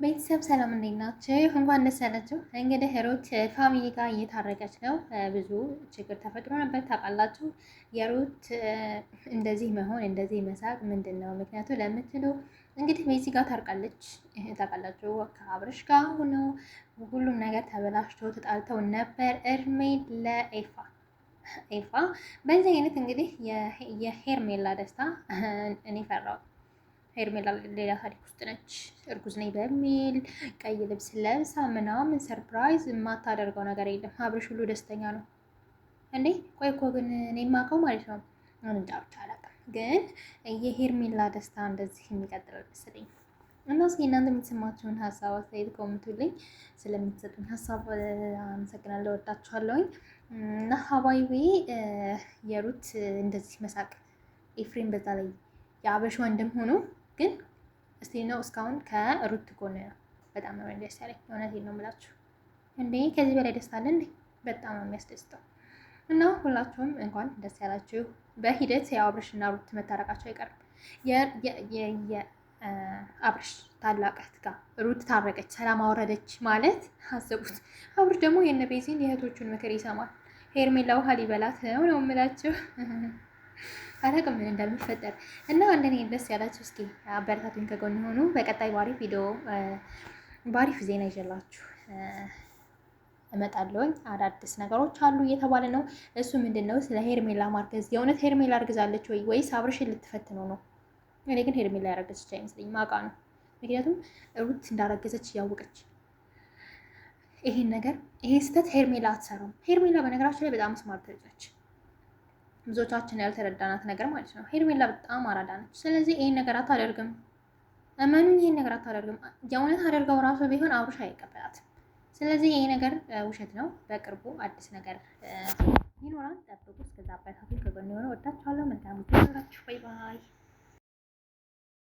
ቤተሰብ ሰላም እንዴት ናችሁ? እንኳን ደስ ያላችሁ። እንግዲህ ሩት ፋሚሊ ጋር እየታረቀች ነው። ብዙ ችግር ተፈጥሮ ነበር ታውቃላችሁ። የሩት እንደዚህ መሆን እንደዚህ መሳቅ ምንድን ነው ምክንያቱ ለምትሉ እንግዲህ ቤዚ ጋር ታርቃለች ታውቃላችሁ። ከአብርሽ ጋር ሆነው ሁሉም ነገር ተበላሽቶ ተጣልተው ነበር። እድሜ ለኤፋ ኤፋ በዚህ አይነት እንግዲህ የሄርሜላ ደስታ እኔ ፈራው። ሄርሜላ ሌላ ታሪክ ውስጥ ነች። እርጉዝ ነኝ በሚል ቀይ ልብስ ለብሳ ምናምን ሰርፕራይዝ የማታደርገው ነገር የለም። አብርሽ ሁሉ ደስተኛ ነው እንዴ? ቆይ እኮ ግን እኔ የማውቀው ማለት ነው እንጃ ብቻ አላውቅም፣ ግን የሄርሜላ ደስታ እንደዚህ የሚቀጥለው መሰለኝ። እና እስኪ እናንተ የምትሰማችሁን ሀሳብ አስተያየት ኮምቱልኝ። ስለምትሰጡኝ ሀሳብ አመሰግናለሁ፣ ወዳችኋለሁኝ። እና ሀባይቤ የሩት እንደዚህ መሳቅ ኤፍሬም በዛ ላይ የአበሽ ወንድም ሆኖ ግን እስቲ ነው እስካሁን ከሩት ጎን ነው። በጣም ነው ደስ ያለኝ። እውነቴን ነው የምላችሁ እንዴ ከዚህ በላይ ደስታ አለ እንዴ? በጣም ነው የሚያስደስተው። እና ሁላችሁም እንኳን ደስ ያላችሁ። በሂደት የአብርሽና ሩት መታረቃቸው አይቀርም። የአብርሽ ታላቅ እህት ጋር ሩት ታረቀች፣ ሰላም አወረደች ማለት አስቡት። አብርሽ ደግሞ የነ ቤዚን የእህቶቹን ምክር ይሰማል። ሄርሜላ ውሃ ሊበላት ነው ነው የምላችሁ። አላውቅም ምን እንደሚፈጠር እና እንደኔ ደስ ያላችሁ እስኪ አበረታቱኝ፣ ከጎን ሆኑ። በቀጣይ ባሪፍ ቪዲዮ ባሪፍ ዜና ይዤላችሁ እመጣለሁኝ። አዳዲስ ነገሮች አሉ እየተባለ ነው። እሱ ምንድን ነው? ስለ ሄርሜላ ማርገዝ። የእውነት ሄርሜላ አርግዛለች ወይ ወይስ አብርሽን ልትፈትነው ነው? እኔ ግን ሄርሜላ ያረገዘች አይመስለኝም። ማቃ ነው። ምክንያቱም ሩት እንዳረገዘች እያወቀች ይሄን ነገር ይሄ ስህተት ሄርሜላ አትሰራም። ሄርሜላ በነገራችን ላይ በጣም ስማርት ነች። ብዙዎቻችን ያልተረዳናት ነገር ማለት ነው። ሄርሜላ በጣም አራዳ ነች። ስለዚህ ይሄን ነገር አታደርግም። እመኑኝ፣ ይሄን ነገር አታደርግም። የእውነት አደርገው ራሱ ቢሆን አብርሽ አይቀበላትም። ስለዚህ ይሄ ነገር ውሸት ነው። በቅርቡ አዲስ ነገር ይኖራል፣ ጠብቁ። እስከዛ አበረታቱ፣ ከጎን የሆነ ወዳችኋለሁ። መልካም ጊዜ ይኖራችሁ። ባይ ባይ።